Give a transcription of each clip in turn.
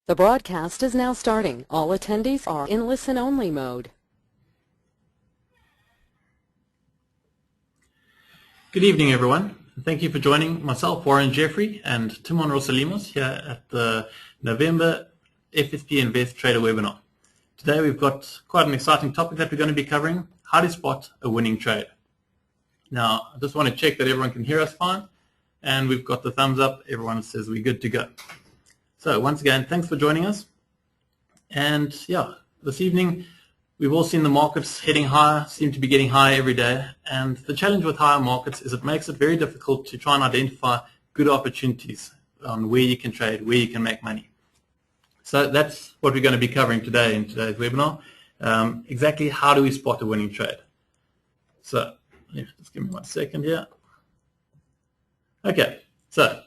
The broadcast is now starting. All attendees are in listen-only mode. Good evening, everyone. Thank you for joining myself, Warren Jeffrey, and Timon Rosalimos here at the November FSP Invest Trading Webinar. Today we've got quite an exciting topic that we're going to be covering, how to spot a winning trade. Now, I just want to check that everyone can hear us fine, and we've got the thumbs up. Everyone says we're good to go. So once again, thanks for joining us. And yeah, this evening we've all seen the markets heading higher, seem to be getting higher every day. And the challenge with higher markets is it makes it very difficult to try and identify good opportunities on where you can trade, where you can make money. So that's what we're going to be covering today in today's webinar. Exactly how do we spot a winning trade? So yeah, just give me 1 second here. Okay, so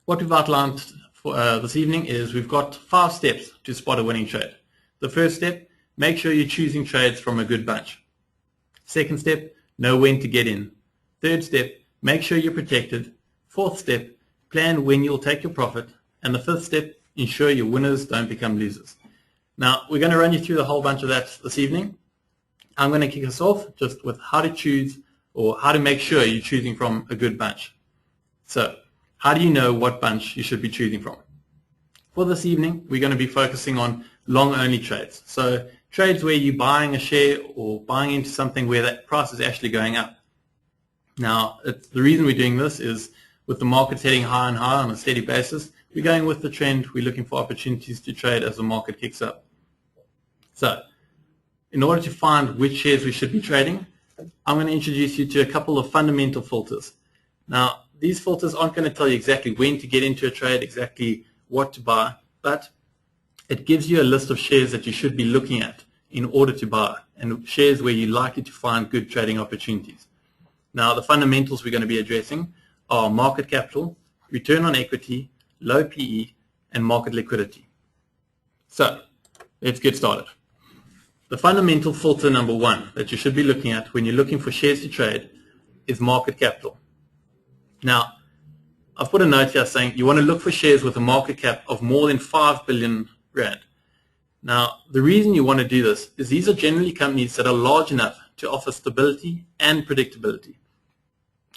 what we've outlined for this evening is we've got 5 steps to spot a winning trade. The first step, make sure you're choosing trades from a good bunch. Second step, know when to get in. Third step, make sure you're protected. Fourth step, plan when you'll take your profit. And the fifth step, ensure your winners don't become losers. Now, we're going to run you through the whole bunch of that this evening. I'm going to kick us off just with how to choose or how to make sure you're choosing from a good bunch. So, how do you know what bunch you should be choosing from? For this evening, we're going to be focusing on long-only trades. So trades where you're buying a share or buying into something where that price is actually going up. Now, the reason we're doing this is with the markets heading higher and higher on a steady basis, we're going with the trend. We're looking for opportunities to trade as the market kicks up. So in order to find which shares we should be trading, I'm going to introduce you to a couple of fundamental filters. Now, these filters aren't going to tell you exactly when to get into a trade, exactly what to buy, but it gives you a list of shares that you should be looking at in order to buy, and shares where you're likely to find good trading opportunities. Now, the fundamentals we're going to be addressing are market capital, return on equity, low PE, and market liquidity. So, let's get started. The fundamental filter number 1 that you should be looking at when you're looking for shares to trade is market capital. Now, I've put a note here saying you want to look for shares with a market cap of more than 5 billion rand. Now, the reason you want to do this is these are generally companies that are large enough to offer stability and predictability.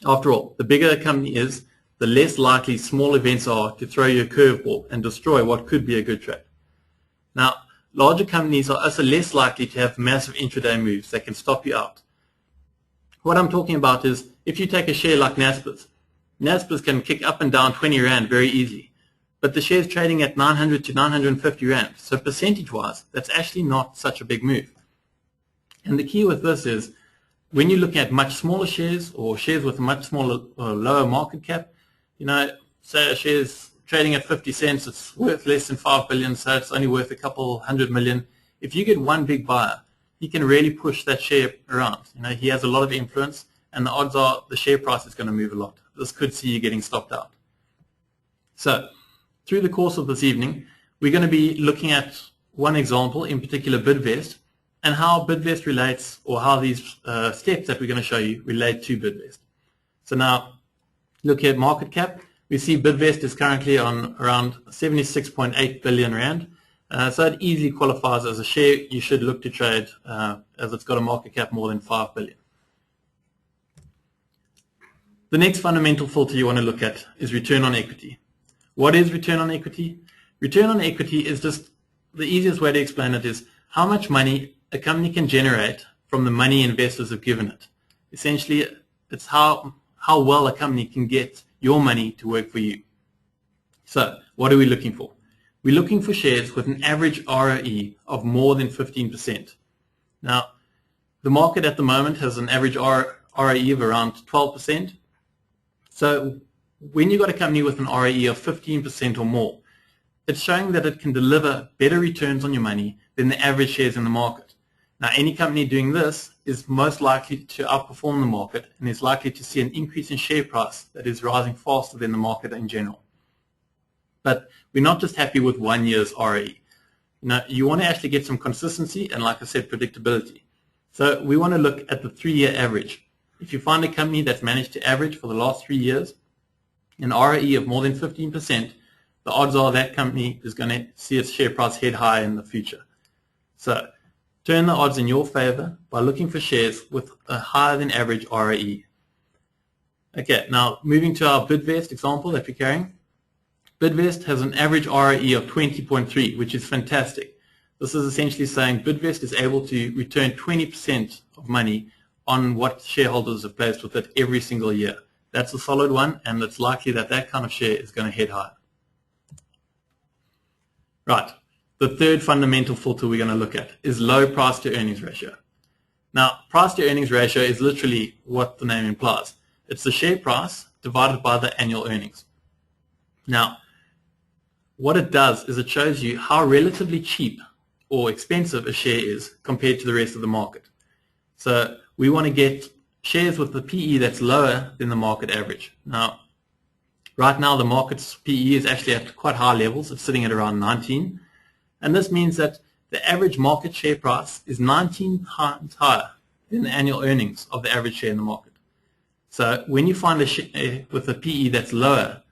After all, the bigger a company is, the less likely small events are to throw you a curveball and destroy what could be a good trade. Now, larger companies are also less likely to have massive intraday moves that can stop you out. What I'm talking about is if you take a share like Naspers can kick up and down 20 Rand very easily, but the share's trading at 900 to 950 Rand, so percentage-wise, that's actually not such a big move. And the key with this is when you're looking at much smaller shares or shares with a much smaller or lower market cap, you know, say a share's trading at 50 cents, it's worth less than 5 billion, so it's only worth a couple 100 million. If you get one big buyer, he can really push that share around. You know, he has a lot of influence, and the odds are the share price is going to move a lot. This could see you getting stopped out. So, through the course of this evening, we're going to be looking at one example, in particular Bidvest, and how Bidvest relates, or how these steps that we're going to show you relate to Bidvest. So now, look at market cap. We see Bidvest is currently on around 76.8 billion Rand. So it easily qualifies as a share you should look to trade as it's got a market cap more than 5 billion. The next fundamental filter you want to look at is return on equity. What is return on equity? Return on equity is just the easiest way to explain it is how much money a company can generate from the money investors have given it. Essentially, it's how well a company can get your money to work for you. So, what are we looking for? We're looking for shares with an average ROE of more than 15%. Now, the market at the moment has an average ROE of around 12%. So when you've got a company with an ROE of 15% or more, it's showing that it can deliver better returns on your money than the average shares in the market. Now, any company doing this is most likely to outperform the market and is likely to see an increase in share price that is rising faster than the market in general. But we're not just happy with 1 year's ROE. Now, you want to actually get some consistency and, like I said, predictability. So we want to look at the 3-year average. If you find a company that's managed to average for the last 3 years an ROE of more than 15%, the odds are that company is going to see its share price head higher in the future. So turn the odds in your favor by looking for shares with a higher than average ROE. Okay, now moving to our Bidvest example that we're carrying. Bidvest has an average ROE of 20.3, which is fantastic. This is essentially saying Bidvest is able to return 20% of money on what shareholders have placed with it every single year. That's a solid one, and it's likely that that kind of share is going to head higher. Right, the third fundamental filter we're going to look at is low price to earnings ratio. Now, price to earnings ratio is literally what the name implies. It's the share price divided by the annual earnings. Now, what it does is it shows you how relatively cheap or expensive a share is compared to the rest of the market. So we want to get shares with the PE that's lower than the market average. Now, right now the market's PE is actually at quite high levels. It's sitting at around 19. And this means that the average market share price is 19 times higher than the annual earnings of the average share in the market. So when you find a share with a PE that's lower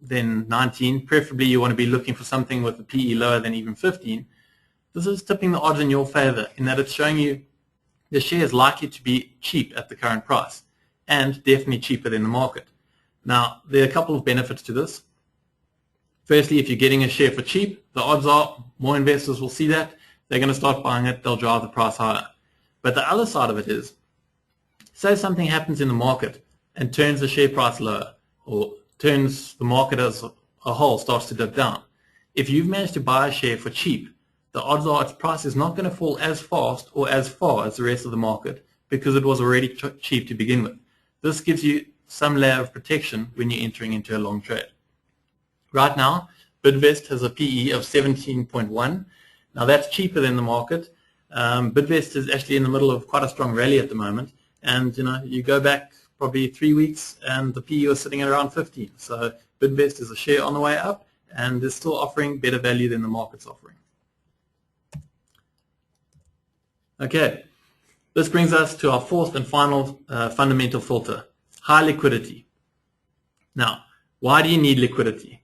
than 19, preferably you want to be looking for something with a PE lower than even 15, this is tipping the odds in your favor in that it's showing you the share is likely to be cheap at the current price and definitely cheaper than the market. Now, there are a couple of benefits to this. Firstly, if you're getting a share for cheap, the odds are more investors will see that. They're going to start buying it. They'll drive the price higher. But the other side of it is, say something happens in the market and turns the share price lower, or turns the market as a whole starts to dip down. If you've managed to buy a share for cheap, the odds are its price is not going to fall as fast or as far as the rest of the market because it was already cheap to begin with. This gives you some layer of protection when you're entering into a long trade. Right now, Bidvest has a PE of 17.1. Now that's cheaper than the market. Bidvest is actually in the middle of quite a strong rally at the moment, and you go back probably 3 weeks and the PE was sitting at around 15. So Bidvest is a share on the way up and is still offering better value than the market's offering. Okay, this brings us to our fourth and final fundamental filter, high liquidity. Now, why do you need liquidity?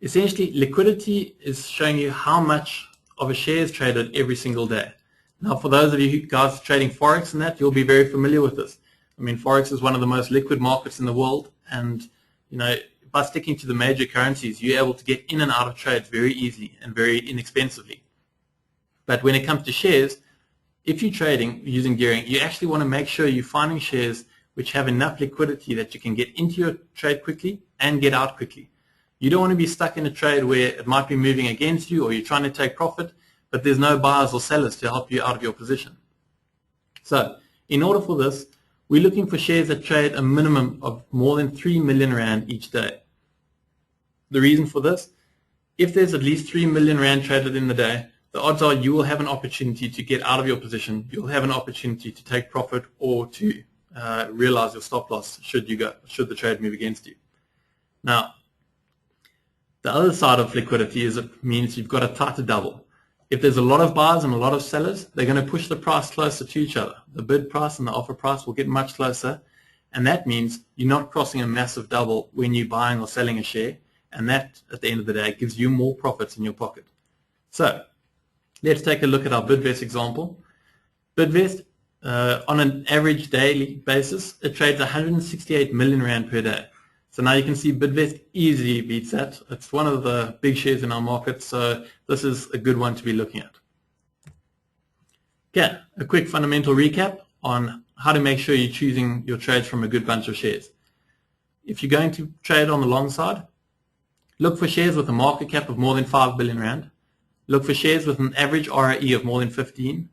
Essentially, liquidity is showing you how much of a share is traded every single day. Now, for those of you guys trading Forex and that, you'll be very familiar with this. I mean, Forex is one of the most liquid markets in the world, and by sticking to the major currencies, you're able to get in and out of trades very easily and very inexpensively. But when it comes to shares, if you're trading using gearing, you actually want to make sure you're finding shares which have enough liquidity that you can get into your trade quickly and get out quickly. You don't want to be stuck in a trade where it might be moving against you or you're trying to take profit, but there's no buyers or sellers to help you out of your position. So in order for this, we're looking for shares that trade a minimum of more than 3 million Rand each day. The reason for this, if there's at least 3 million Rand traded in the day, the odds are you will have an opportunity to get out of your position. You'll have an opportunity to take profit or to realize your stop loss should the trade move against you. Now, the other side of liquidity is it means you've got a tighter double. If there's a lot of buyers and a lot of sellers, they're going to push the price closer to each other. The bid price and the offer price will get much closer, and that means you're not crossing a massive double when you're buying or selling a share, and that, at the end of the day, gives you more profits in your pocket. So let's take a look at our Bidvest example. Bidvest, on an average daily basis, it trades 168 million Rand per day. So now you can see Bidvest easily beats that. It's one of the big shares in our market, so this is a good one to be looking at. Okay, a quick fundamental recap on how to make sure you're choosing your trades from a good bunch of shares. If you're going to trade on the long side, look for shares with a market cap of more than 5 billion Rand. Look for shares with an average ROE of more than 15.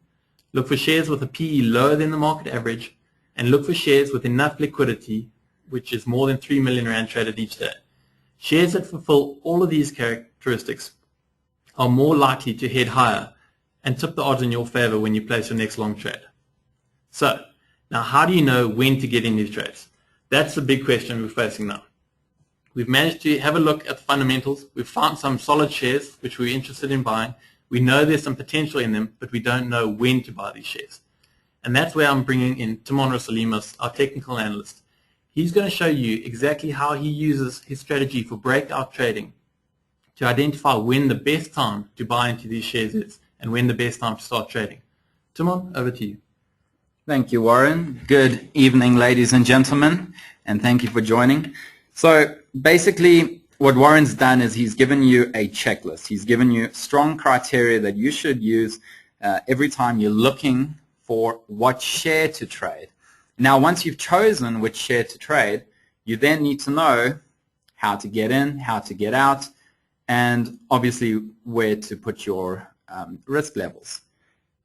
Look for shares with a PE lower than the market average. And look for shares with enough liquidity, which is more than 3 million Rand traded each day. Shares that fulfill all of these characteristics are more likely to head higher and tip the odds in your favor when you place your next long trade. So, now how do you know when to get in these trades? That's the big question we're facing now. We've managed to have a look at the fundamentals. We've found some solid shares which we're interested in buying. We know there's some potential in them, but we don't know when to buy these shares. And that's where I'm bringing in Timon Rosalimas, our technical analyst. He's going to show you exactly how he uses his strategy for breakout trading to identify when the best time to buy into these shares is and when the best time to start trading. Timon, over to you. Thank you, Warren. Good evening, ladies and gentlemen, and thank you for joining. So basically, what Warren's done is he's given you a checklist. He's given you strong criteria that you should use every time you're looking for what share to trade. Now, once you've chosen which share to trade, you then need to know how to get in, how to get out, and obviously where to put your risk levels.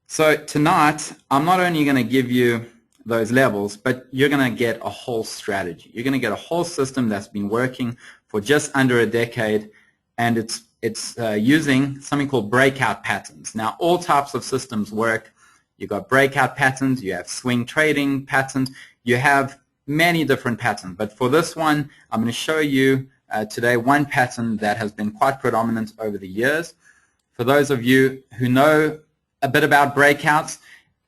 So tonight, I'm not only going to give you those levels, but you're going to get a whole strategy. You're going to get a whole system that's been working for just under a decade, and it's using something called breakout patterns. Now, all types of systems work. You've got breakout patterns, you have swing trading patterns, you have many different patterns. But for this one, I'm going to show you today one pattern that has been quite predominant over the years. For those of you who know a bit about breakouts,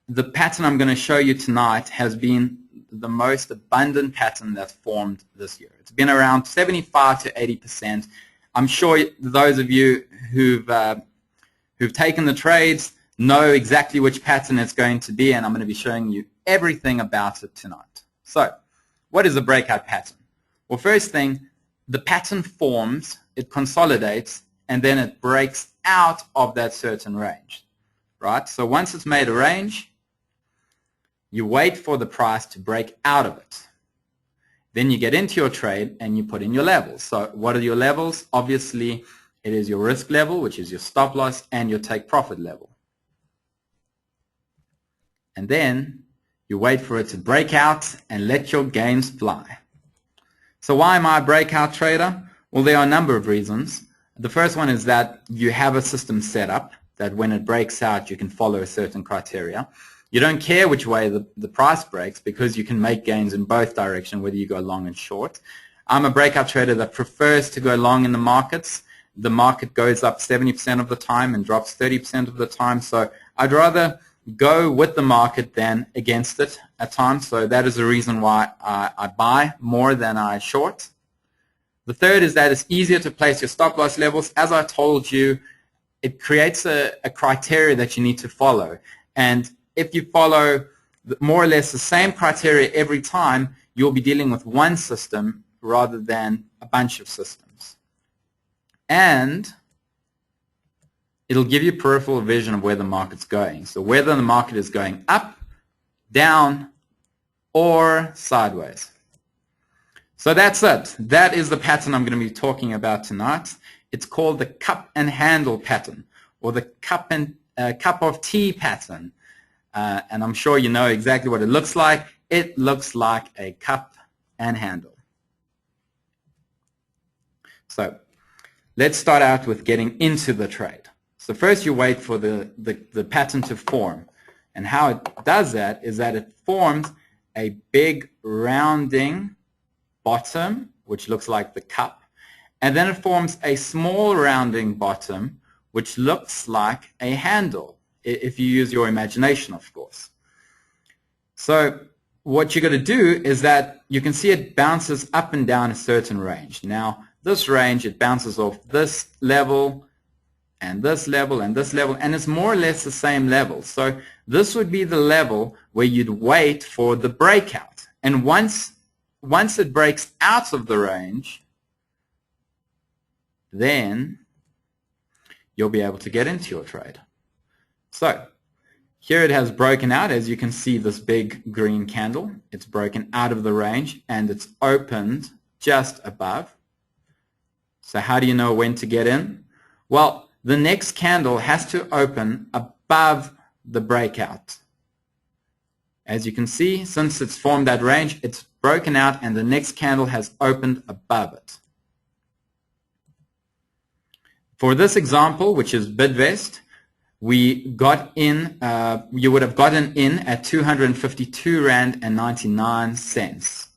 the pattern I'm going to show you tonight has been the most abundant pattern that's formed this year. It's been around 75 to 80%. I'm sure those of you who've taken the trades know exactly which pattern it's going to be, and I'm going to be showing you everything about it tonight. So, what is a breakout pattern? Well, first thing, the pattern forms, it consolidates, and then it breaks out of that certain range, right? So once it's made a range, you wait for the price to break out of it. Then you get into your trade and you put in your levels. So what are your levels? Obviously, it is your risk level, which is your stop loss, and your take profit level. And then you wait for it to break out and let your gains fly. So why am I a breakout trader? Well, there are a number of reasons. The first one is that you have a system set up that when it breaks out, you can follow a certain criteria. You don't care which way the price breaks because you can make gains in both directions, whether you go long and short. I'm a breakout trader that prefers to go long in the markets. The market goes up 70% of the time and drops 30% of the time. So I'd rather go with the market than against it at times. So that is the reason why I buy more than I short. The third is that it's easier to place your stop loss levels. As I told you, it creates a criteria that you need to follow. And if you follow more or less the same criteria every time, you'll be dealing with one system rather than a bunch of systems. And it'll give you peripheral vision of where the market's going. So whether the market is going up, down, or sideways. So that's it. That is the pattern I'm going to be talking about tonight. It's called the cup and handle pattern, or the cup of tea pattern. And I'm sure you know exactly what it looks like. It looks like a cup and handle. So let's start out with getting into the trade. So first you wait for the pattern to form. And how it does that is that it forms a big rounding bottom, which looks like the cup. And then it forms a small rounding bottom, which looks like a handle, if you use your imagination, of course. So what you're going to do is that you can see it bounces up and down a certain range. Now, this range, it bounces off this level, and this level, and this level, and it's more or less the same level. So this would be the level where you'd wait for the breakout. And once it breaks out of the range, then you'll be able to get into your trade. So here it has broken out. As you can see, this big green candle, it's broken out of the range and it's opened just above. So how do you know when to get in? Well, the next candle has to open above the breakout. As you can see, since it's formed that range, it's broken out and the next candle has opened above it. For this example, which is Bidvest, we got in, you would have gotten in at 252 Rand and 99 cents.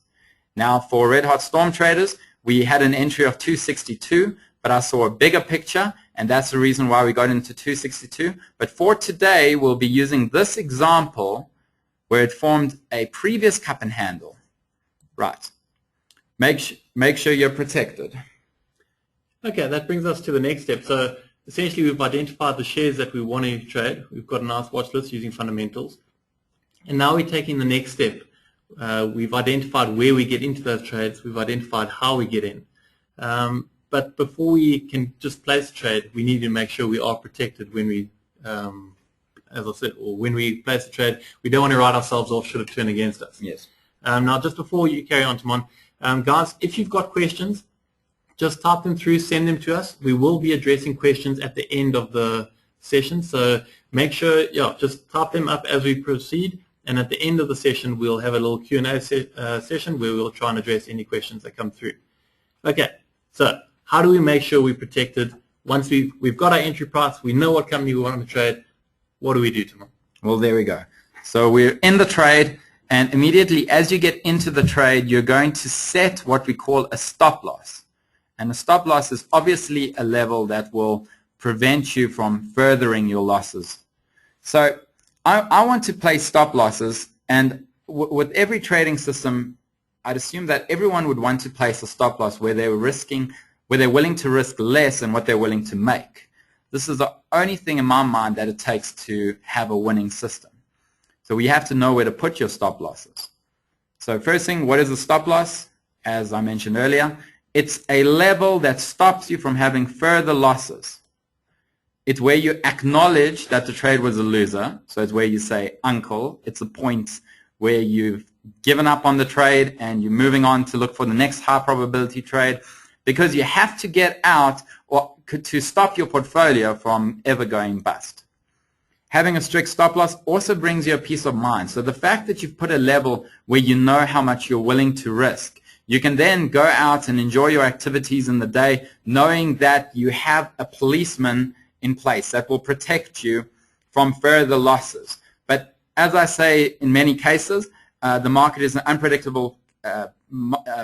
Now for Red Hot Storm Traders, we had an entry of 262, but I saw a bigger picture, and that's the reason why we got into 262. But for today, we'll be using this example where it formed a previous cup and handle. Right. make sure you're protected. Okay, that brings us to the next step. So essentially we've identified the shares that we want to trade. We've got a nice watch list using fundamentals. And now we're taking the next step. We've identified where we get into those trades. We've identified how we get in. But before we can just place a trade, we need to make sure we are protected when we, as I said, or when we place a trade. We don't want to write ourselves off should it turn against us. Yes. Now, just before you carry on, Timon, guys, if you've got questions, just type them through, send them to us. We will be addressing questions at the end of the session, so make sure, just type them up as we proceed, and at the end of the session, we'll have a little Q&A session where we'll try and address any questions that come through. Okay, so how do we make sure we're protected? Once we've got our entry price, we know what company we want to trade, what do we do, Timon? Well, there we go. So we're in the trade, and immediately as you get into the trade, you're going to set what we call a stop loss. And a stop loss is obviously a level that will prevent you from furthering your losses. So I want to place stop losses, and with every trading system, I'd assume that everyone would want to place a stop loss where they're willing to risk less than what they're willing to make. This is the only thing in my mind that it takes to have a winning system. So we have to know where to put your stop losses. So first thing, what is a stop loss? As I mentioned earlier, it's a level that stops you from having further losses. It's where you acknowledge that the trade was a loser. So it's where you say, uncle. It's a point where you've given up on the trade and you're moving on to look for the next high probability trade, because you have to get out or to stop your portfolio from ever going bust. Having a strict stop loss also brings you a peace of mind. So the fact that you've put a level where you know how much you're willing to risk, you can then go out and enjoy your activities in the day knowing that you have a policeman in place that will protect you from further losses. But as I say, in many cases, the market is an unpredictable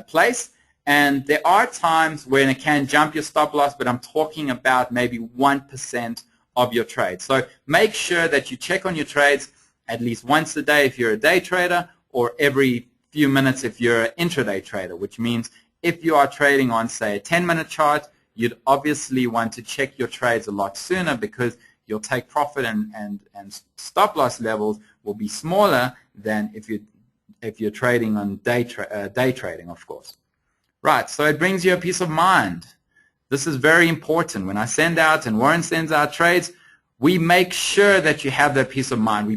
place, and there are times when it can jump your stop loss, but I'm talking about maybe 1% of your trade. So make sure that you check on your trades at least once a day if you're a day trader, or every few minutes if you're an intraday trader, which means if you are trading on, say, a 10-minute chart, you'd obviously want to check your trades a lot sooner, because you'll take profit and stop loss levels will be smaller than if you're trading on day trading, of course. Right, so it brings you a peace of mind. This is very important. When I send out and Warren sends out trades, we make sure that you have that peace of mind.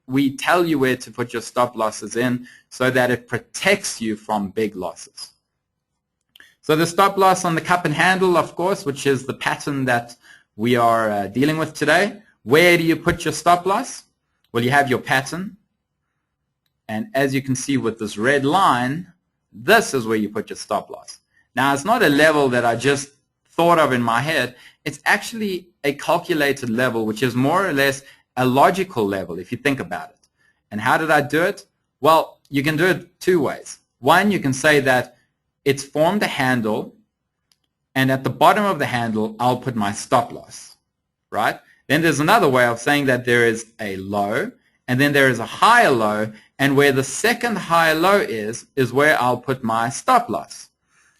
We tell you where to put your stop losses in so that it protects you from big losses. So the stop loss on the cup and handle, of course, which is the pattern that we are dealing with today. Where do you put your stop loss? Well, you have your pattern. And as you can see with this red line, this is where you put your stop loss. Now, it's not a level that I just thought of in my head. It's actually a calculated level, which is more or less a logical level if you think about it. And how did I do it? Well, you can do it two ways. One, you can say that it's formed a handle, and at the bottom of the handle, I'll put my stop loss, right? Then there's another way of saying that there is a low, and then there is a higher low, and where the second higher low is where I'll put my stop loss.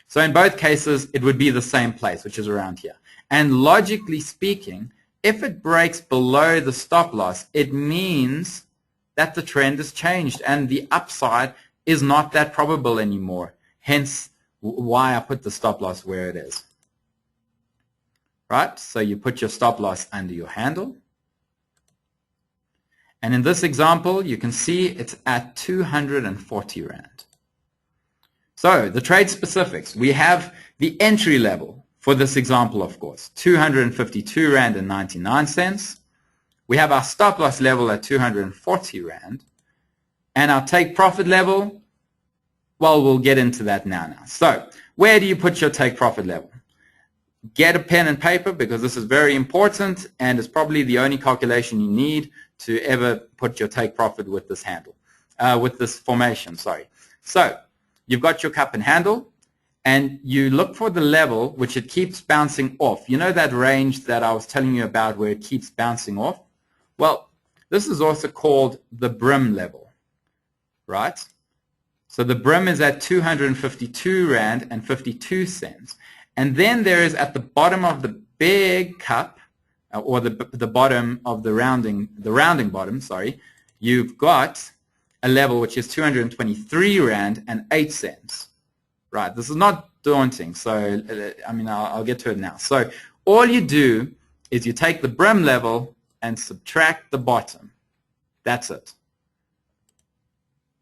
So in both cases, it would be the same place, which is around here. And logically speaking, if it breaks below the stop loss, it means that the trend has changed and the upside is not that probable anymore. Hence why I put the stop loss where it is. Right? So you put your stop loss under your handle. And in this example, you can see it's at 240 Rand. So the trade specifics, we have the entry level for this example, of course, 252 Rand and 99 cents. We have our stop loss level at 240 Rand. And our take profit level, well, we'll get into that now. So where do you put your take profit level? Get a pen and paper, because this is very important, and it's probably the only calculation you need to ever put your take profit with this handle, with this formation, sorry. So you've got your cup and handle, and you look for the level which it keeps bouncing off. You know that range that I was telling you about where it keeps bouncing off? Well, this is also called the brim level, right? So the brim is at 252 Rand and 52 cents. And then there is at the bottom of the big cup, or the bottom of the rounding bottom, sorry, you've got a level which is 223 Rand and 8 cents. Right, this is not daunting, so I mean, I'll get to it now. So all you do is you take the brim level and subtract the bottom. That's it.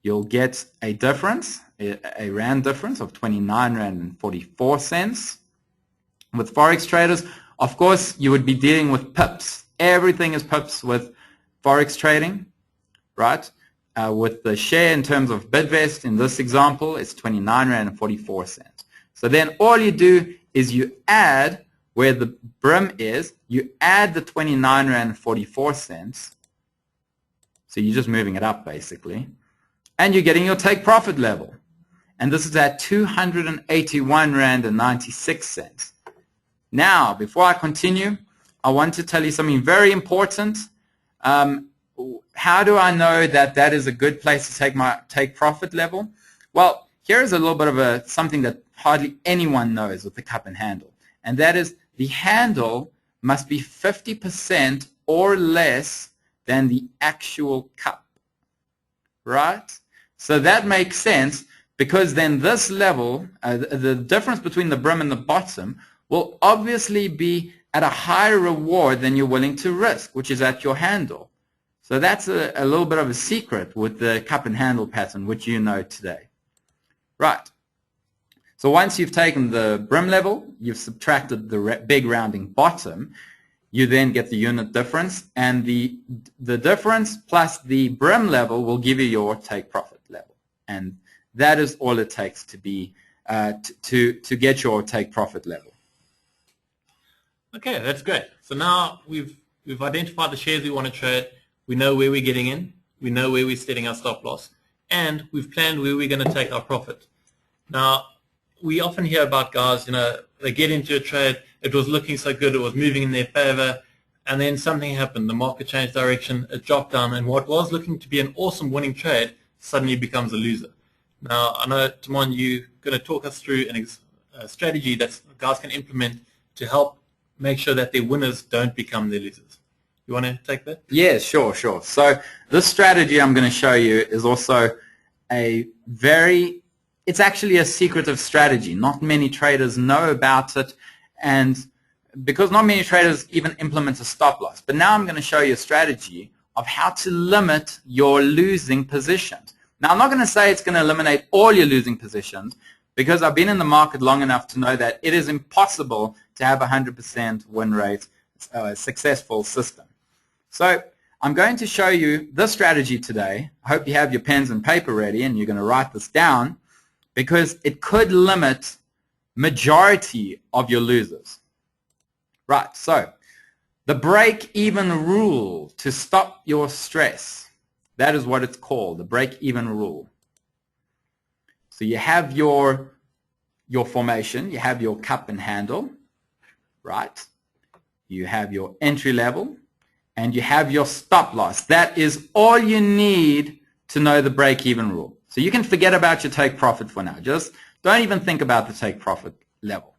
You'll get a difference, a Rand difference of 29 Rand and 44 cents. With Forex traders, of course, you would be dealing with pips. Everything is pips with Forex trading, right? With the share in terms of Bidvest, in this example, it's 29 Rand and 44 cents. So then all you do is you add where the brim is, you add the 29 Rand and 44 cents. So you're just moving it up basically. And you're getting your take profit level. And this is at 281 Rand and 96 cents. Now, before I continue, I want to tell you something very important. How do I know that that is a good place to take my take profit level? Well, here is a little bit of something that hardly anyone knows with the cup and handle. And that is the handle must be 50% or less than the actual cup. Right? So that makes sense because then this level, the difference between the brim and the bottom, will obviously be at a higher reward than you're willing to risk, which is at your handle. So that's a little bit of a secret with the cup and handle pattern, which you know today. Right. So once you've taken the brim level, you've subtracted the big rounding bottom, you then get the unit difference, and the difference plus the brim level will give you your take profit level. And that is all it takes to be to get your take profit level. Okay, that's great. So now we've identified the shares we want to trade. We know where we're getting in. We know where we're setting our stop loss. And we've planned where we're going to take our profit. Now, we often hear about guys, they get into a trade, it was looking so good, it was moving in their favor, and then something happened. The market changed direction, it dropped down, and what was looking to be an awesome winning trade suddenly becomes a loser. Now, I know, Timon, you're going to talk us through a strategy that guys can implement to help make sure that their winners don't become their losers. You want to take that? Yeah, sure. So this strategy I'm going to show you is also it's actually a secretive strategy. Not many traders know about it, and because not many traders even implement a stop loss. But now I'm going to show you a strategy of how to limit your losing positions. Now, I'm not going to say it's going to eliminate all your losing positions, because I've been in the market long enough to know that it is impossible to have a 100% win rate, a successful system. So I'm going to show you this strategy today. I hope you have your pens and paper ready and you're going to write this down, because it could limit majority of your losers. Right, so the break-even rule to stop your stress. That is what it's called, the break-even rule. So you have your formation, you have your cup and handle, right? You have your entry level, and you have your stop loss. That is all you need to know the break-even rule. So you can forget about your take profit for now. Just don't even think about the take profit level.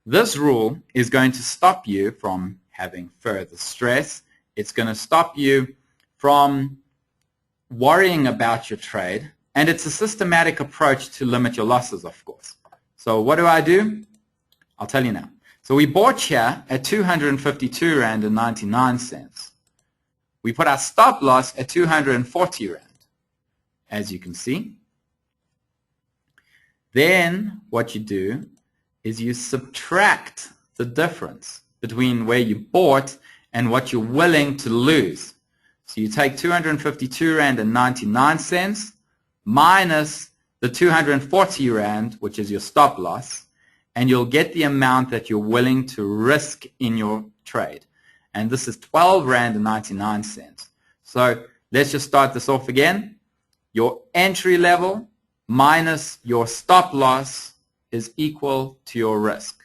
This rule is going to stop you from having further stress. It's going to stop you from worrying about your trade. And it's a systematic approach to limit your losses, of course. So what do? I'll tell you now. So we bought here at 252 Rand and 99 cents. We put our stop loss at 240 Rand, as you can see. Then what you do is you subtract the difference between where you bought and what you're willing to lose. So you take 252 Rand and 99 cents minus the 240 Rand, which is your stop loss, and you'll get the amount that you're willing to risk in your trade. And this is 12 Rand and 99 cents. So let's just start this off again. Your entry level minus your stop loss is equal to your risk.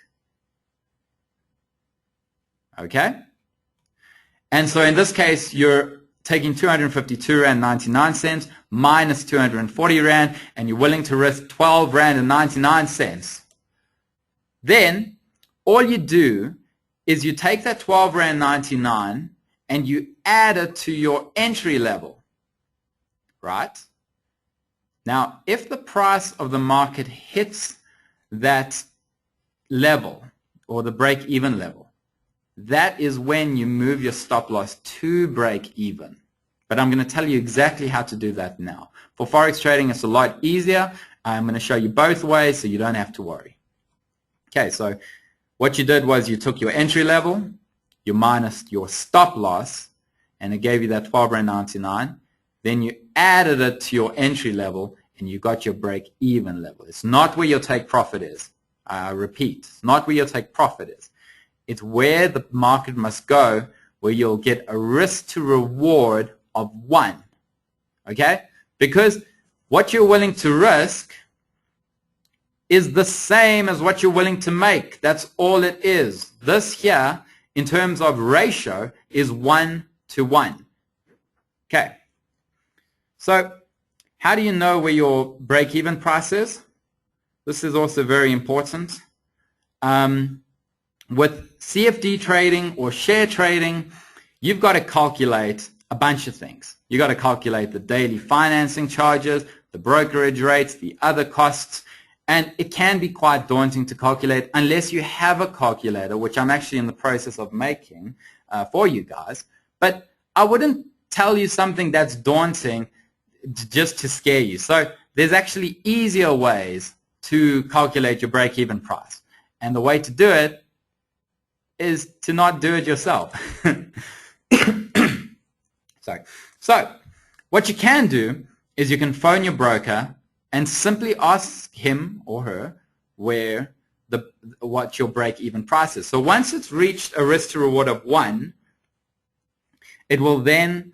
Okay? And so in this case, you're taking 252 Rand 99 cents minus 240 Rand, and you're willing to risk 12 Rand and 99 cents, then all you do is you take that 12 Rand 99 and you add it to your entry level, right? Now, if the price of the market hits that level or the break-even level, that is when you move your stop loss to break even. But I'm going to tell you exactly how to do that now. For Forex trading, it's a lot easier. I'm going to show you both ways so you don't have to worry. Okay, so what you did was you took your entry level, you minus your stop loss, and it gave you that 12.99. Then you added it to your entry level, and you got your break-even level. It's not where your take profit is. I repeat, it's not where your take profit is. It's where the market must go, where you'll get a risk to reward of 1. Okay? Because what you're willing to risk is the same as what you're willing to make. That's all it is. This here, in terms of ratio, is 1 to 1. Okay. So how do you know where your break-even price is? This is also very important. With CFD trading or share trading, you've got to calculate a bunch of things. You've got to calculate the daily financing charges, the brokerage rates, the other costs, and it can be quite daunting to calculate unless you have a calculator, which I'm actually in the process of making for you guys. But I wouldn't tell you something that's daunting just to scare you. So there's actually easier ways to calculate your break-even price. And the way to do it is to not do it yourself. Sorry. So what you can do is you can phone your broker and simply ask him or her what your break-even price is. So once it's reached a risk to reward of 1, it will then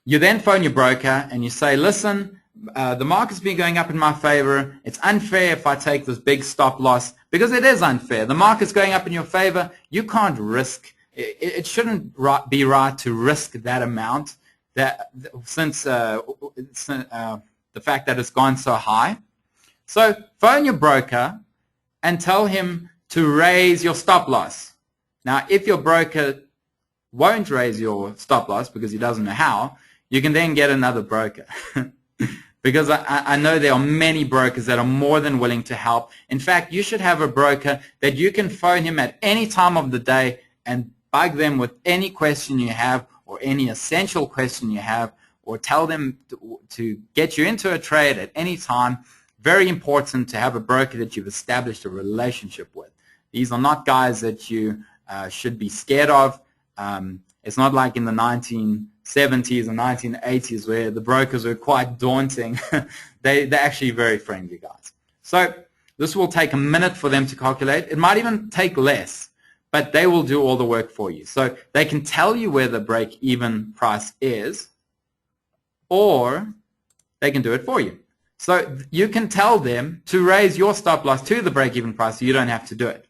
you then phone your broker and you say, listen, the market's been going up in my favor. It's unfair if I take this big stop loss, because it is unfair. The market's going up in your favor. You can't risk. It shouldn't be right to risk that amount, since the fact that it's gone so high. So phone your broker and tell him to raise your stop loss. Now, if your broker won't raise your stop loss because he doesn't know how, you can then get another broker. Because I know there are many brokers that are more than willing to help. In fact, you should have a broker that you can phone him at any time of the day and bug them with any question you have or any essential question you have, or tell them to get you into a trade at any time. Very important to have a broker that you've established a relationship with. These are not guys that you should be scared of. It's not like in the 1970s and 1980s where the brokers were quite daunting. They're actually very friendly guys. So this will take a minute for them to calculate. It might even take less, but they will do all the work for you. So they can tell you where the break-even price is, or they can do it for you. So you can tell them to raise your stop loss to the break-even price so you don't have to do it.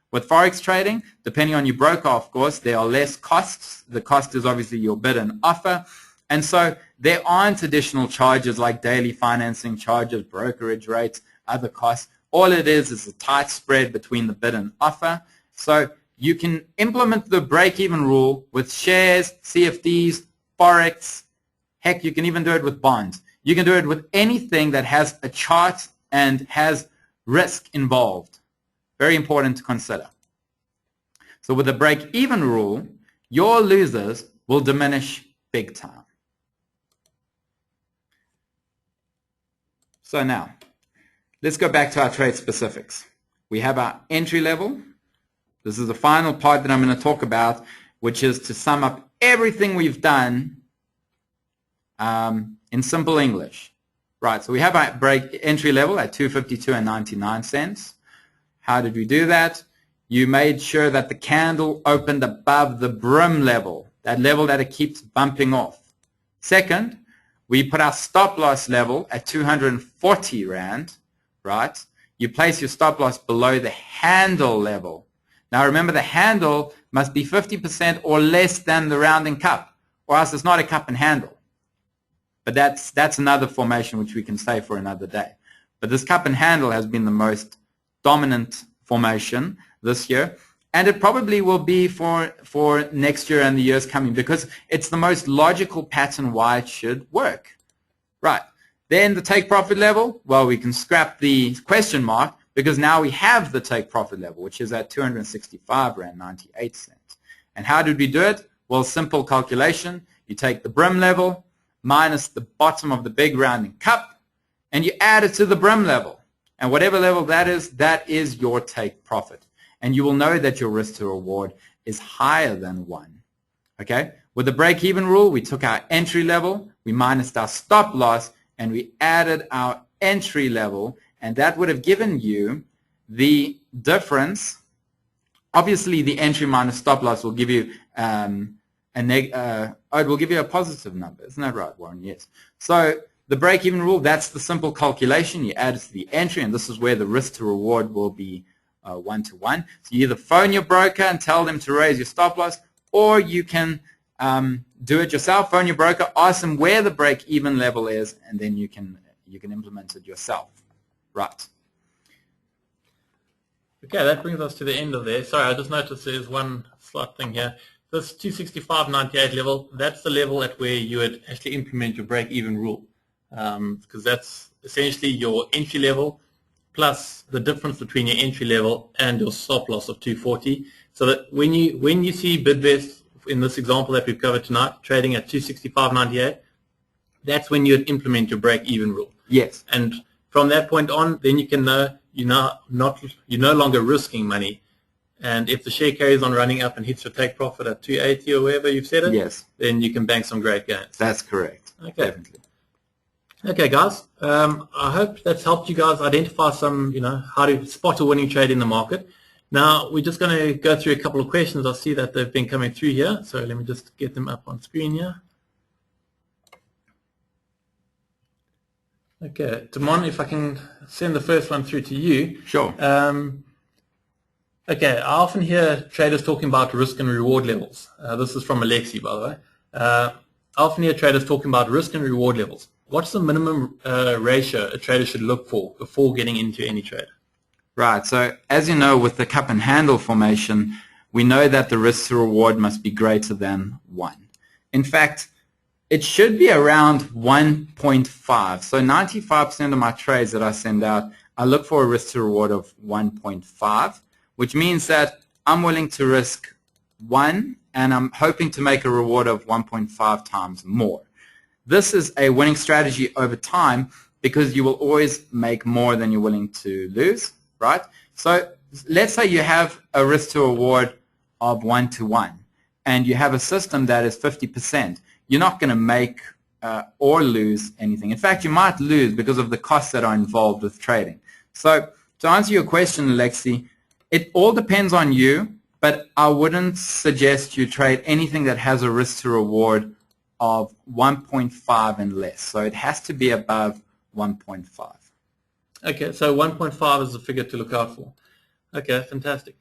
With Forex trading, depending on your broker, of course, there are less costs. The cost is obviously your bid and offer. And so there aren't additional charges like daily financing charges, brokerage rates, other costs. All it is a tight spread between the bid and offer. So you can implement the break-even rule with shares, CFDs, Forex. Heck, you can even do it with bonds. You can do it with anything that has a chart and has risk involved. Very important to consider. So with the break-even rule, your losers will diminish big time. So now, let's go back to our trade specifics. We have our entry level. This is the final part that I'm going to talk about, which is to sum up everything we've done in simple English. Right, so we have our entry level at 252.99 cents. How did we do that? You made sure that the candle opened above the brim level, that level that it keeps bumping off. Second, we put our stop loss level at 240 Rand, right? You place your stop loss below the handle level. Now remember, the handle must be 50% or less than the rounding cup, or else it's not a cup and handle. But that's another formation which we can say for another day. But this cup and handle has been the most dominant formation this year, and it probably will be for next year and the years coming, because it's the most logical pattern why it should work. Right. Then the take profit level, well, we can scrap the question mark, because now we have the take profit level, which is at 265 Rand 98 cents. And how did we do it? Well, simple calculation. You take the brim level minus the bottom of the big rounding cup, and you add it to the brim level. And whatever level that is your take profit. And you will know that your risk to reward is higher than 1. Okay? With the break-even rule, we took our entry level, we minused our stop loss, and we added our entry level, and that would have given you the difference. Obviously, the entry minus stop loss will give you it will give you a positive number. Isn't that right, Warren? Yes. So the break-even rule, that's the simple calculation. You add it to the entry, and this is where the risk to reward will be 1-to-1. So you either phone your broker and tell them to raise your stop loss, or you can do it yourself. Phone your broker, ask them where the break-even level is, and then you can implement it yourself. Right. Okay, that brings us to the end of there. Sorry, I just noticed there's one slight thing here. This 265.98 level, that's the level at where you would actually implement your break-even rule, because that's essentially your entry level plus the difference between your entry level and your stop loss of 240. So that when you see Bidvest in this example that we've covered tonight trading at 265.98, that's when you would implement your break-even rule. Yes. And from that point on, then you can know you're no longer risking money. And if the share carries on running up and hits your take profit at 280 or wherever you've set it, yes, then you can bank some great gains. That's correct. Okay. Definitely. Okay, guys. I hope that's helped you guys identify some, how to spot a winning trade in the market. Now, we're just going to go through a couple of questions. I see that they've been coming through here. So let me just get them up on screen here. Okay, Damon, if I can send the first one through to you. Sure. Okay, I often hear traders talking about risk and reward levels. This is from Alexi, by the way. I often hear traders talking about risk and reward levels. What's the minimum ratio a trader should look for before getting into any trade? Right, so as you know, with the cup and handle formation, we know that the risk to reward must be greater than 1. In fact, it should be around 1.5. So 95% of my trades that I send out, I look for a risk to reward of 1.5, which means that I'm willing to risk 1 and I'm hoping to make a reward of 1.5 times more. This is a winning strategy over time because you will always make more than you're willing to lose, right? So let's say you have a risk to reward of 1-to-1 and you have a system that is 50%. You're not going to make or lose anything. In fact, you might lose because of the costs that are involved with trading. So to answer your question, Alexi, it all depends on you, but I wouldn't suggest you trade anything that has a risk to reward of 1.5 and less. So it has to be above 1.5. Okay, so 1.5 is the figure to look out for. Okay, fantastic.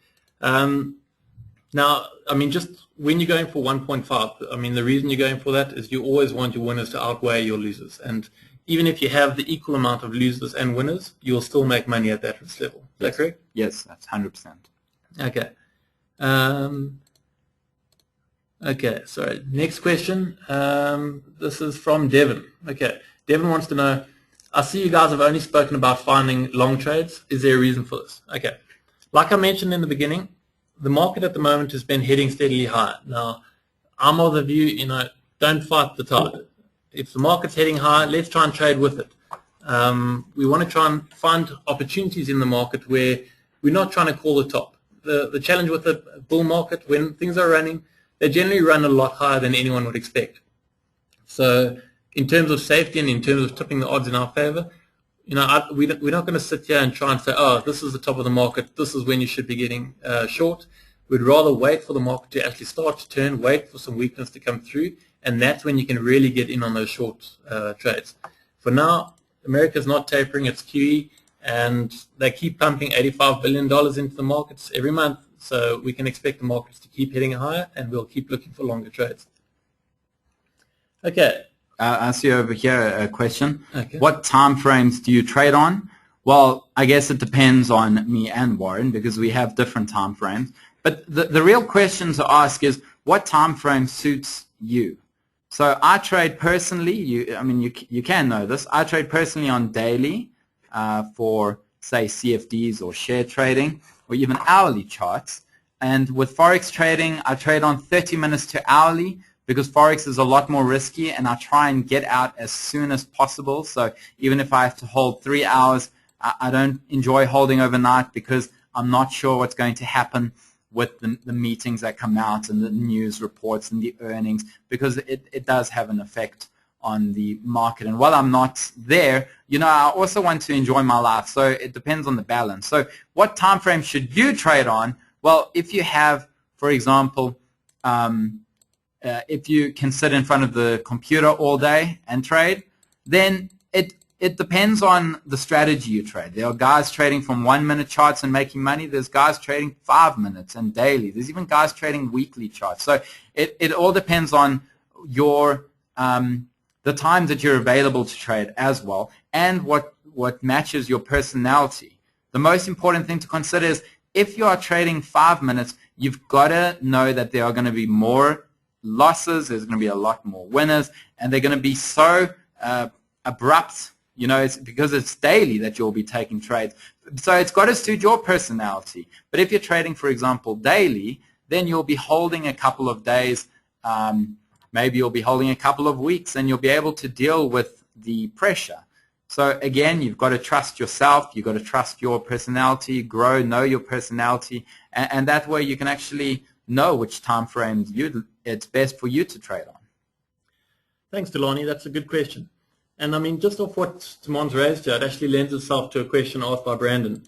Now, I mean, just when you're going for 1.5, I mean, the reason you're going for that is you always want your winners to outweigh your losers. And even if you have the equal amount of losers and winners, you'll still make money at that risk level. Is that correct? Yes, that's 100%. Okay. Okay, sorry. Next question. This is from Devin. Okay, Devin wants to know, I see you guys have only spoken about finding long trades. Is there a reason for this? Okay. Like I mentioned in the beginning, the market at the moment has been heading steadily higher. Now, I'm of the view, don't fight the tide. If the market's heading higher, let's try and trade with it. We want to try and find opportunities in the market where we're not trying to call the top. The challenge with the bull market, when things are running, they generally run a lot higher than anyone would expect. So in terms of safety and in terms of tipping the odds in our favor, we're not going to sit here and try and say, oh, this is the top of the market, this is when you should be getting short. We'd rather wait for the market to actually start to turn, wait for some weakness to come through, and that's when you can really get in on those short trades. For now, America's not tapering its QE, and they keep pumping $85 billion into the markets every month, so we can expect the markets to keep heading higher, and we'll keep looking for longer trades. Okay. I see over here a question. Okay. What time frames do you trade on? Well, I guess it depends on me and Warren because we have different time frames. But the real question to ask is, what time frame suits you? So I trade personally, you can know this, I trade personally on daily for, say, CFDs or share trading or even hourly charts. And with Forex trading, I trade on 30 minutes to hourly because Forex is a lot more risky, and I try and get out as soon as possible. So even if I have to hold 3 hours, I don't enjoy holding overnight because I'm not sure what's going to happen with the meetings that come out and the news reports and the earnings, because it does have an effect on the market. And while I'm not there, I also want to enjoy my life. So it depends on the balance. So what time frame should you trade on? Well, if you have, for example, if you can sit in front of the computer all day and trade, then it depends on the strategy you trade. There are guys trading from 1-minute charts and making money. There's guys trading 5 minutes and daily. There's even guys trading weekly charts. So it all depends on your the times that you're available to trade as well, and what matches your personality. The most important thing to consider is, if you are trading 5 minutes, you've got to know that there are going to be more losses, there's going to be a lot more winners, and they're going to be so abrupt. It's because it's daily that you'll be taking trades. So it's got to suit your personality. But if you're trading, for example, daily, then you'll be holding a couple of days, maybe you'll be holding a couple of weeks, and you'll be able to deal with the pressure. So again, you've got to trust yourself, you've got to trust your personality, know your personality, and that way you can actually know which time frames it's best for you to trade on. Thanks, Delani. That's a good question. And I mean, just off what Timon's raised here, it actually lends itself to a question asked by Brandon.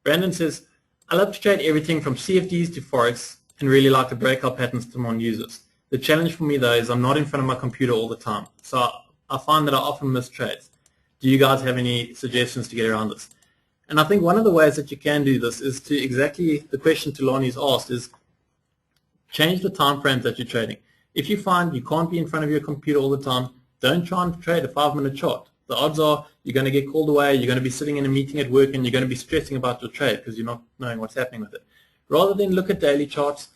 Brandon says, I love to trade everything from CFDs to Forex and really like the breakout patterns Timon uses. The challenge for me, though, is I'm not in front of my computer all the time. So I find that I often miss trades. Do you guys have any suggestions to get around this? And I think one of the ways that you can do this is to exactly the question Tulani's asked is change the time frames that you're trading. If you find you can't be in front of your computer all the time, don't try and trade a 5-minute chart. The odds are you're going to get called away, you're going to be sitting in a meeting at work, and you're going to be stressing about your trade because you're not knowing what's happening with it. Rather than look at daily charts,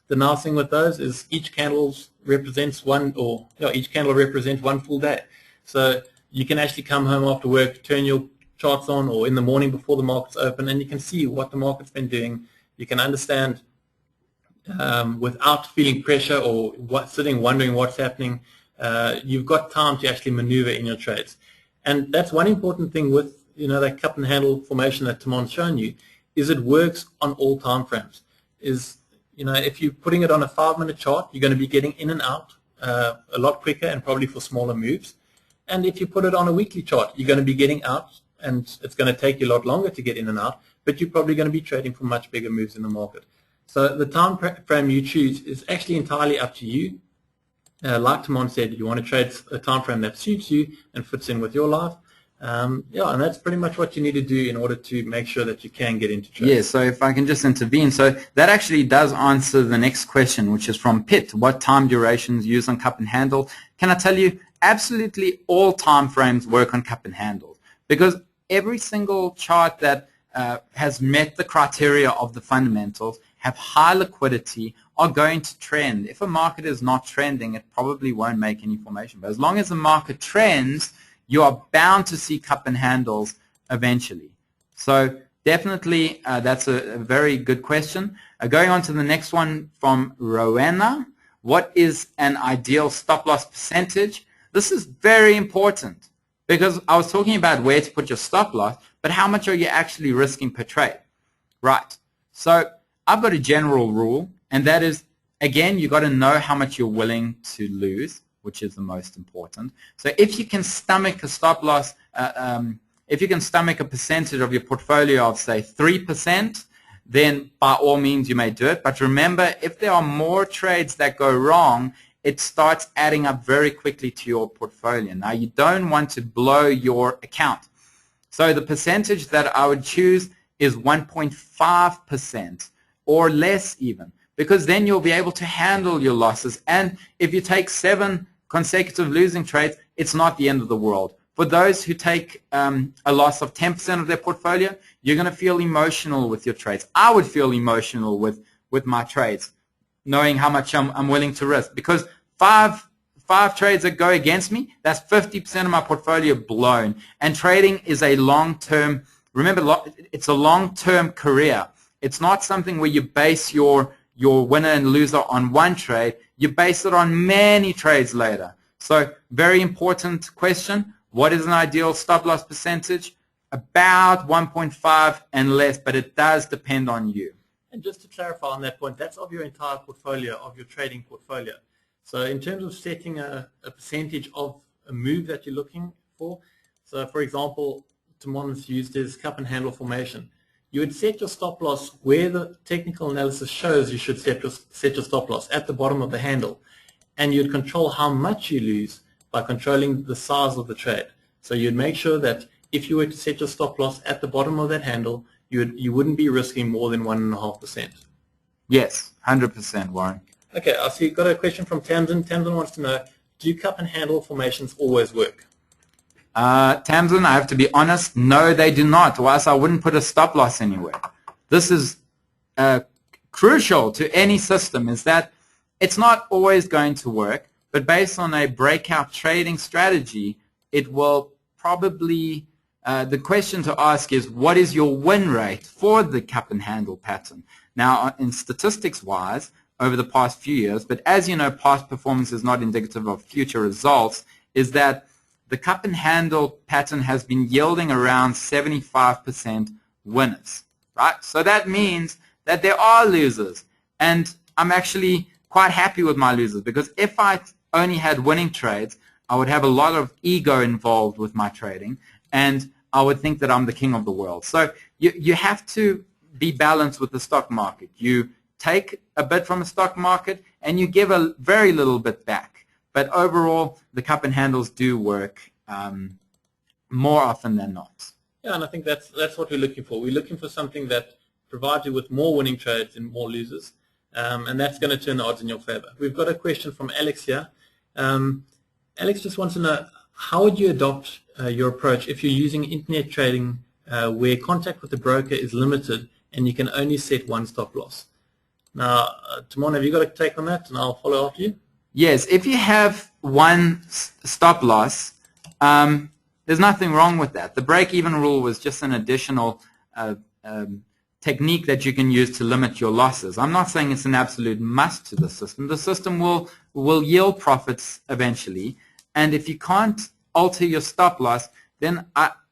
the nice thing with those is each candle represents one full day. So you can actually come home after work, turn your charts on, or in the morning before the market's open, and you can see what the market's been doing. You can understand without feeling pressure or sitting wondering what's happening. You've got time to actually maneuver in your trades. And that's one important thing with that cup and handle formation that Timon's shown you, is it works on all time frames. If you're putting it on a 5-minute chart, you're going to be getting in and out a lot quicker and probably for smaller moves. And if you put it on a weekly chart, you're going to be getting out, and it's going to take you a lot longer to get in and out, but you're probably going to be trading for much bigger moves in the market. So the time frame you choose is actually entirely up to you. Like Timon said, you want to trade a time frame that suits you and fits in with your life. And that's pretty much what you need to do in order to make sure that you can get into trade. Yeah, so if I can just intervene. So that actually does answer the next question, which is from Pitt. What time durations used on cup and handle? Can I tell you, absolutely all time frames work on cup and handle, because every single chart that has met the criteria of the fundamentals, have high liquidity, are going to trend. If a market is not trending, it probably won't make any formation. But as long as the market trends, you are bound to see cup and handles eventually. So definitely that's a very good question. Going on to the next one from Rowena. What is an ideal stop loss percentage? This is very important, because I was talking about where to put your stop loss, but how much are you actually risking per trade? Right. So I've got a general rule, and that is, again, you've got to know how much you're willing to lose, which is the most important. So if you can stomach a stop loss, if you can stomach a percentage of your portfolio of, say, 3%, then by all means you may do it. But remember, if there are more trades that go wrong, it starts adding up very quickly to your portfolio. Now, you don't want to blow your account. So the percentage that I would choose is 1.5% or less even, because then you'll be able to handle your losses. And if you take 7 consecutive losing trades, it's not the end of the world. For those who take a loss of 10% of their portfolio, you're going to feel emotional with your trades. I would feel emotional with my trades, knowing how much I'm willing to risk. Because five trades that go against me, that's 50% of my portfolio blown. And trading is a long-term, remember, it's a long-term career. It's not something where you base your winner and loser on one trade. You base it on many trades later. So very important question. What is an ideal stop loss percentage? About 1.5 and less, but it does depend on you. And just to clarify on that point, that's of your entire portfolio, of your trading portfolio. So in terms of setting a percentage of a move that you're looking for, so for example, Timon's used his cup and handle formation. You would set your stop loss where the technical analysis shows you should set your stop loss, at the bottom of the handle. And you'd control how much you lose by controlling the size of the trade. So you'd make sure that if you were to set your stop loss at the bottom of that handle, you wouldn't be risking more than 1.5%. Yes, 100%, Warren. Okay, I see you've got a question from Tamsin. Tamsin wants to know, do cup and handle formations always work? Tamsin, I have to be honest, no, they do not, or else I wouldn't put a stop loss anywhere. This is crucial to any system, is that it's not always going to work, but based on a breakout trading strategy, it will probably, the question to ask is, what is your win rate for the cup and handle pattern? Now, in statistics-wise, over the past few years, but as you know, past performance is not indicative of future results, is that the cup and handle pattern has been yielding around 75% winners, right? So that means that there are losers, and I'm actually quite happy with my losers, because if I only had winning trades, I would have a lot of ego involved with my trading, and I would think that I'm the king of the world. So you have to be balanced with the stock market. You take a bit from the stock market, and you give a very little bit back. But overall, the cup and handles do work more often than not. Yeah, and I think that's what we're looking for. We're looking for something that provides you with more winning trades and more losers, and that's going to turn the odds in your favor. We've got a question from Alex here. Alex just wants to know, how would you adopt your approach if you're using internet trading where contact with the broker is limited and you can only set one stop loss? Now, Timon, have you got a take on that, and I'll follow after you? Yes, if you have one stop loss, there's nothing wrong with that. The break-even rule was just an additional technique that you can use to limit your losses. I'm not saying it's an absolute must to the system. The system will yield profits eventually, and if you can't alter your stop loss, then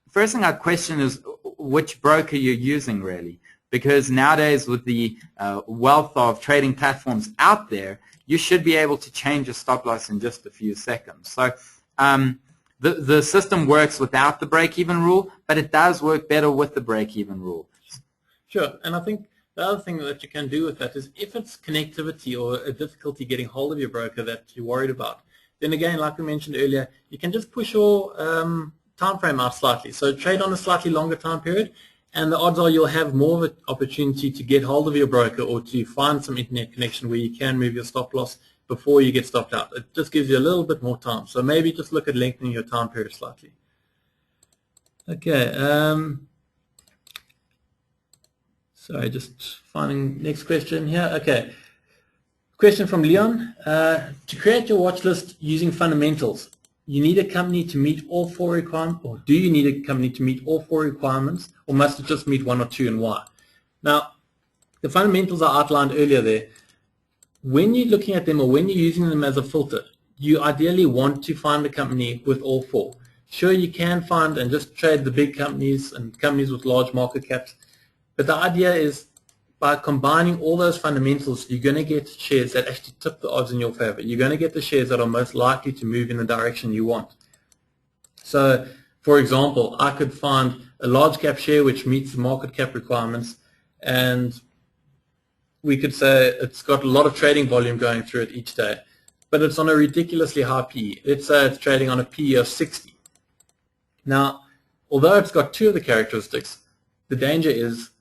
first thing I'd question is which broker you're using, really. Because nowadays, with the wealth of trading platforms out there, you should be able to change your stop loss in just a few seconds. So the system works without the break-even rule, but it does work better with the break-even rule. Sure, and I think the other thing that you can do with that is, if it's connectivity or a difficulty getting hold of your broker that you're worried about, then again, like we mentioned earlier, you can just push your time frame out slightly. So trade on a slightly longer time period, and the odds are you'll have more of an opportunity to get hold of your broker or to find some internet connection where you can move your stop loss before you get stopped out. It just gives you a little bit more time. So maybe just look at lengthening your time period slightly. Okay. Sorry, just finding next question here. Okay. Question from Leon. To create your watch list using fundamentals, you need a company to meet all four requirements, or do you need a company to meet all four requirements, or must it just meet one or two, and why? Now, the fundamentals I outlined earlier there, when you're looking at them or when you're using them as a filter, you ideally want to find a company with all four. Sure, you can find and just trade the big companies and companies with large market caps, but the idea is by combining all those fundamentals, you're going to get shares that actually tip the odds in your favor. You're going to get the shares that are most likely to move in the direction you want. So, for example, I could find a large cap share which meets the market cap requirements, and we could say it's got a lot of trading volume going through it each day, but it's on a ridiculously high PE. Let's say it's trading on a PE of 60. Now, although it's got two of the characteristics, the danger is,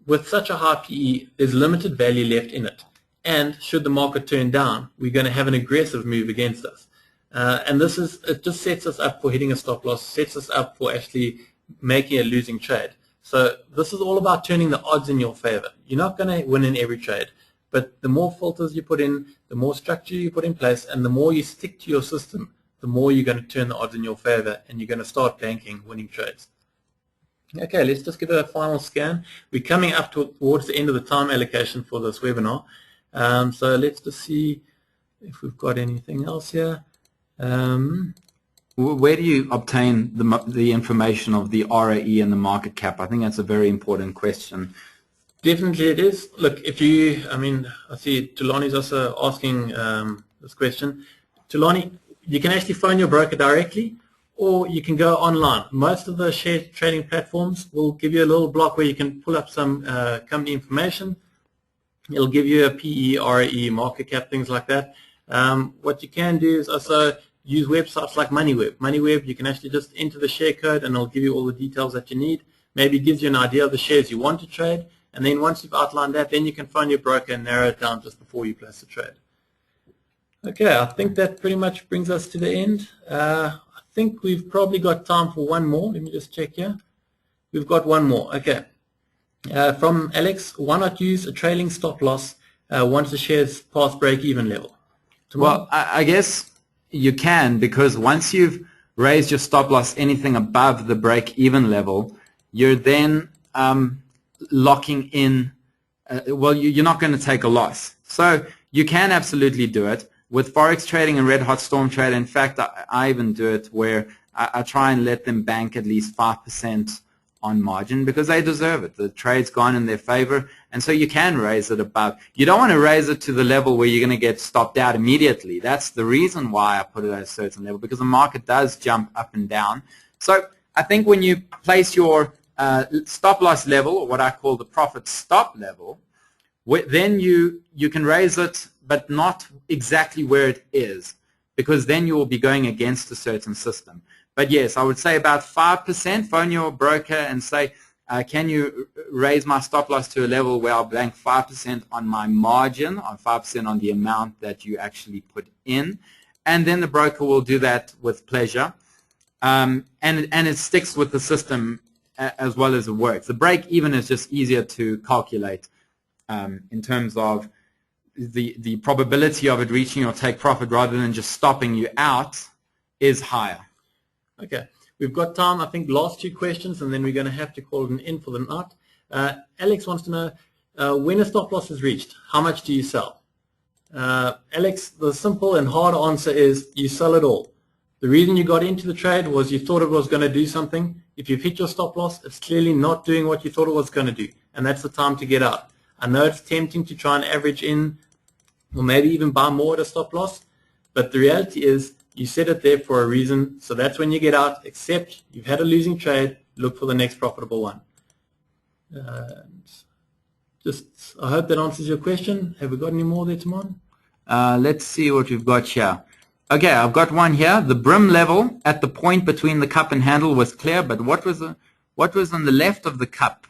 with such a high PE, there's limited value left in it. And should the market turn down, we're going to have an aggressive move against us. And it just sets us up for hitting a stop loss, sets us up for actually making a losing trade. So this is all about turning the odds in your favor. You're not going to win in every trade, but the more filters you put in, the more structure you put in place, and the more you stick to your system, the more you're going to turn the odds in your favor, and you're going to start banking winning trades. Okay, let's just give it a final scan. We're coming up towards the end of the time allocation for this webinar. So let's just see if we've got anything else here. Where do you obtain the information of the ROE and the market cap? I think that's a very important question. Definitely it is. Look, I see Tulani's also asking this question. Tulani, you can actually phone your broker directly, or you can go online. Most of the share trading platforms will give you a little block where you can pull up some company information. It'll give you a PE, ROE, market cap, things like that. What you can do is also use websites like MoneyWeb. MoneyWeb, you can actually just enter the share code and it'll give you all the details that you need. Maybe it gives you an idea of the shares you want to trade, and then once you've outlined that, then you can phone your broker and narrow it down just before you place the trade. Okay, I think that pretty much brings us to the end. I think we've probably got time for one more. Let me just check here. We've got one more. Okay. From Alex, why not use a trailing stop loss once the shares pass break-even level? Well, I guess you can, because once you've raised your stop loss anything above the break-even level, you're then locking in, you're not going to take a loss. So you can absolutely do it. With Forex trading and Red Hot Storm Trade, in fact, I even do it where I try and let them bank at least 5% on margin because they deserve it. The trade's gone in their favor, and so you can raise it above. You don't want to raise it to the level where you're going to get stopped out immediately. That's the reason why I put it at a certain level, because the market does jump up and down. So I think when you place your stop loss level, or what I call the profit stop level, then you can raise it, but not exactly where it is, because then you will be going against a certain system. But yes, I would say about 5%. Phone your broker and say, can you raise my stop loss to a level where I'll bank 5% on my margin, on 5% on the amount that you actually put in, and then the broker will do that with pleasure, and it sticks with the system as well as it works. The break even is just easier to calculate in terms of the probability of it reaching your take profit rather than just stopping you out is higher. Okay, we've got time, I think, last two questions, and then we're going to have to call it an end for the night. Alex wants to know, when a stop loss is reached, how much do you sell? Alex, the simple and hard answer is you sell it all. The reason you got into the trade was you thought it was going to do something. If you've hit your stop loss, it's clearly not doing what you thought it was going to do, and that's the time to get out. I know it's tempting to try and average in, or maybe even buy more at a stop loss, but the reality is you set it there for a reason, so that's when you get out. Except you've had a losing trade, look for the next profitable one. I hope that answers your question. Have we got any more there, Timon? Let's see what we've got here. Okay, I've got one here. The brim level at the point between the cup and handle was clear, but what was on the left of the cup?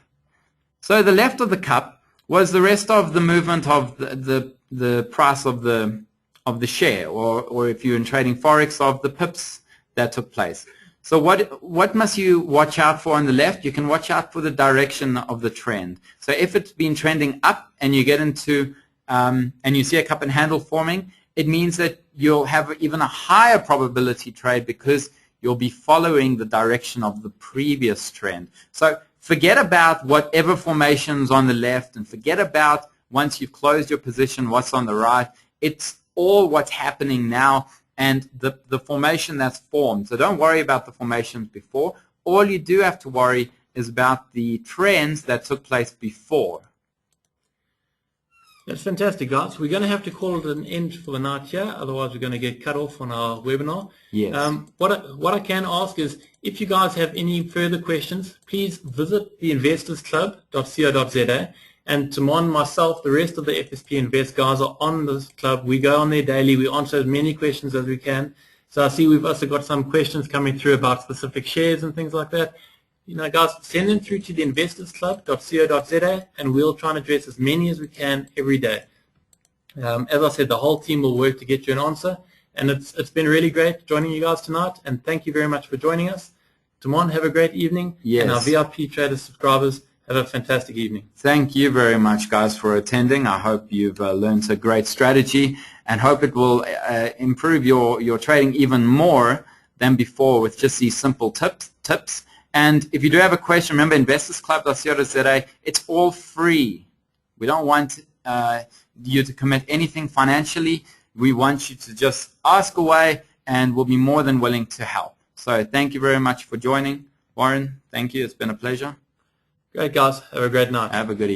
So the left of the cup was the rest of the movement of the price of the share, or if you're in trading Forex, of the pips that took place. So what must you watch out for on the left? You can watch out for the direction of the trend. So if it's been trending up and you get into and you see a cup and handle forming, it means that you'll have even a higher probability trade because you'll be following the direction of the previous trend. So forget about whatever formation's on the left, and forget about once you've closed your position what's on the right. It's all what's happening now and the formation that's formed. So don't worry about the formations before. All you do have to worry is about the trends that took place before. That's fantastic, guys. We're going to have to call it an end for the night here, otherwise we're going to get cut off on our webinar. Yes. What I can ask is, if you guys have any further questions, please visit the investorsclub.co.za, and Timon, myself, the rest of the FSP Invest guys are on this club. We go on there daily. We answer as many questions as we can. So I see we've also got some questions coming through about specific shares and things like that. You know, guys, send them through to the investorsclub.co.za, and we'll try and address as many as we can every day. As I said, the whole team will work to get you an answer. And it's been really great joining you guys tonight, and thank you very much for joining us. Timon, have a great evening. Yes. And our VIP Trader subscribers, have a fantastic evening. Thank you very much, guys, for attending. I hope you've learned a great strategy and hope it will improve your trading even more than before with just these simple tips. And if you do have a question, remember investorsclub.co.za, it's all free. We don't want you to commit anything financially. We want you to just ask away, and we'll be more than willing to help. So thank you very much for joining. Warren, thank you. It's been a pleasure. Great, guys. Have a great night. Have a good evening.